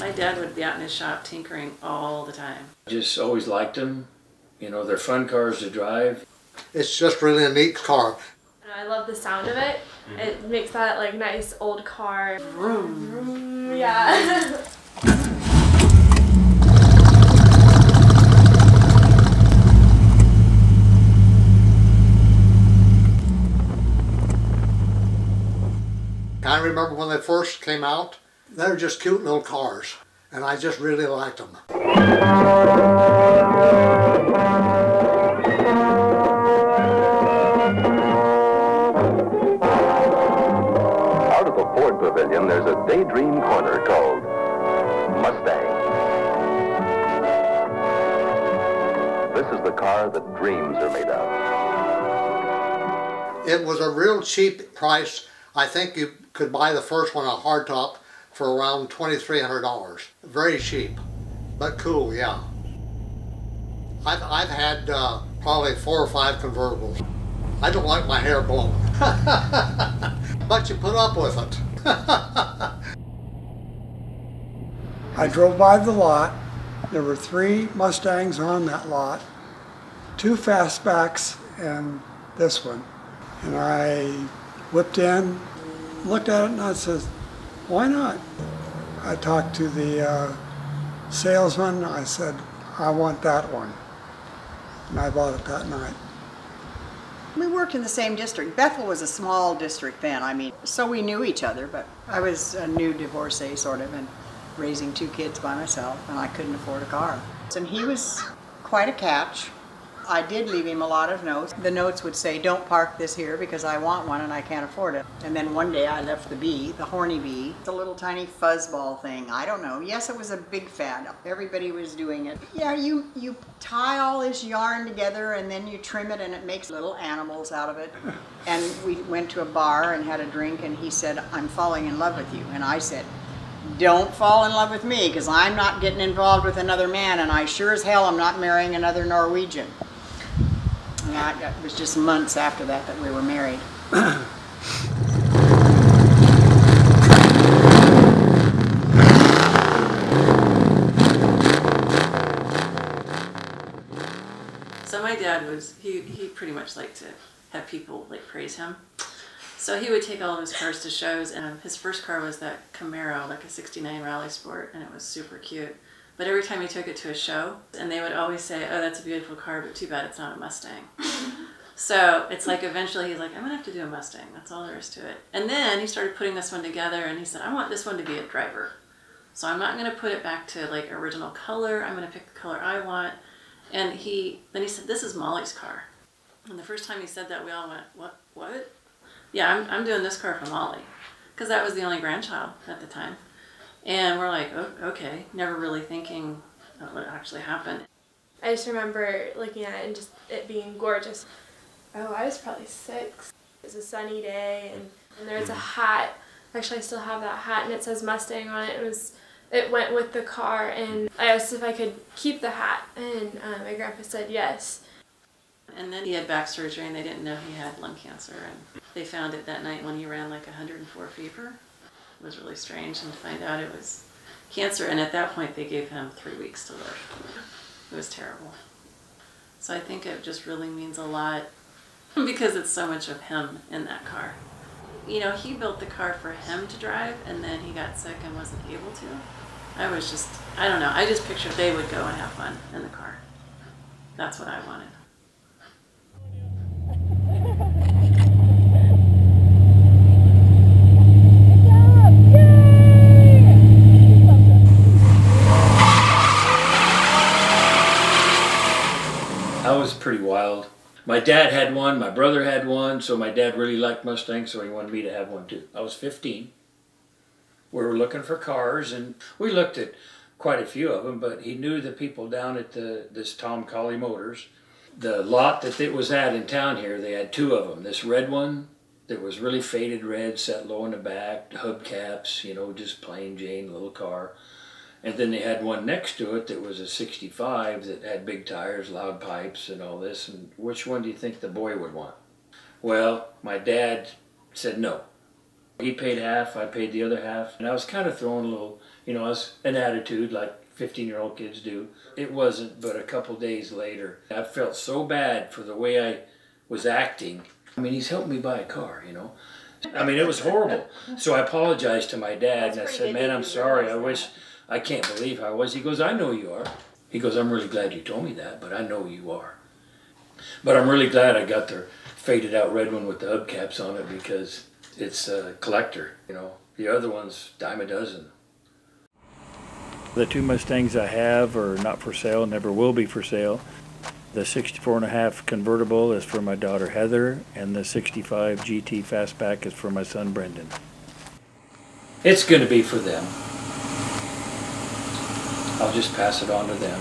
My dad would be out in his shop tinkering all the time. Just always liked them. You know, they're fun cars to drive. It's just really a neat car. I love the sound of it. It makes that like nice old car. Vroom. Vroom, yeah. I remember when they first came out, they were just cute little cars, and I just really liked them. Out of the Ford Pavilion, there's a daydream corner called Mustang. This is the car that dreams are made of. It was a real cheap price. I think you could buy the first one, a hardtop, for around $2,300. Very cheap, but cool, yeah. I've had probably 4 or 5 convertibles. I don't like my hair blown, but you put up with it. I drove by the lot. There were 3 Mustangs on that lot, 2 fastbacks and this one. And I whipped in, looked at it, and I said, why not? I talked to the salesman. I said, I want that one. And I bought it that night. We worked in the same district. Bethel was a small district then, I mean, so we knew each other, but I was a new divorcee sort of, and raising 2 kids by myself, and I couldn't afford a car. And he was quite a catch. I did leave him a lot of notes. The notes would say, don't park this here because I want one and I can't afford it. And then one day I left the bee, the horny bee, the little tiny fuzzball thing. I don't know. Yes, it was a big fad. Everybody was doing it. Yeah, you tie all this yarn together and then you trim it and it makes little animals out of it. And we went to a bar and had a drink and he said, I'm falling in love with you. And I said, don't fall in love with me because I'm not getting involved with another man and I sure as hell am not marrying another Norwegian. And it was just months after that that we were married. So my dad was, he pretty much liked to have people like praise him. So he would take all of his cars to shows, and his first car was that Camaro, like a '69 Rally Sport, and it was super cute. But every time he took it to a show, and they would always say, oh, that's a beautiful car, but too bad it's not a Mustang. So it's like eventually he's like, I'm going to have to do a Mustang. That's all there is to it. And then he started putting this one together, and he said, I want this one to be a driver. So I'm not going to put it back to like original color. I'm going to pick the color I want. And then he said, this is Molly's car. And the first time he said that, we all went, what? Yeah, I'm doing this car for Molly. Because that was the only grandchild at the time. And we're like, oh, okay, never really thinking what would actually happen. I just remember looking at it and just it being gorgeous. Oh, I was probably 6. It was a sunny day and there was a hat. Actually, I still have that hat and it says Mustang on it. It went with the car and I asked if I could keep the hat and my grandpa said yes. And then he had back surgery and they didn't know he had lung cancer. And they found it that night when he ran like 104 fever. It was really strange and to find out it was cancer, and at that point they gave him 3 weeks to live. It was terrible. So I think it just really means a lot because it's so much of him in that car. You know, he built the car for him to drive and then he got sick and wasn't able to. I don't know, I just pictured they would go and have fun in the car. That's what I wanted. I was pretty wild. My dad had one, my brother had one, so my dad really liked Mustangs, so he wanted me to have one too. I was 15. We were looking for cars, and we looked at quite a few of them, but he knew the people down at this Tom Colley Motors. The lot that it was at in town here, they had 2 of them. This red one that was really faded red, set low in the back, hubcaps, you know, just plain Jane little car. And then they had one next to it that was a 65 that had big tires, loud pipes and all this. And which one do you think the boy would want? Well, my dad said no. He paid half, I paid the other half, and I was kind of throwing a little, you know, I was an attitude like 15-year-old kids do. It wasn't but a couple days later. I felt so bad for the way I was acting. I mean, he's helping me buy a car, you know. I mean, it was horrible. So I apologized to my dad, and I said, man, I'm sorry. I can't believe how I was. He goes, I know you are. He goes, I'm really glad you told me that, but I know you are. But I'm really glad I got the faded out red one with the hubcaps on it because it's a collector, you know. The other one's dime a dozen. The two Mustangs I have are not for sale, never will be for sale. The 64.5 convertible is for my daughter Heather, and the 65 GT Fastback is for my son Brendan. It's going to be for them. I'll just pass it on to them.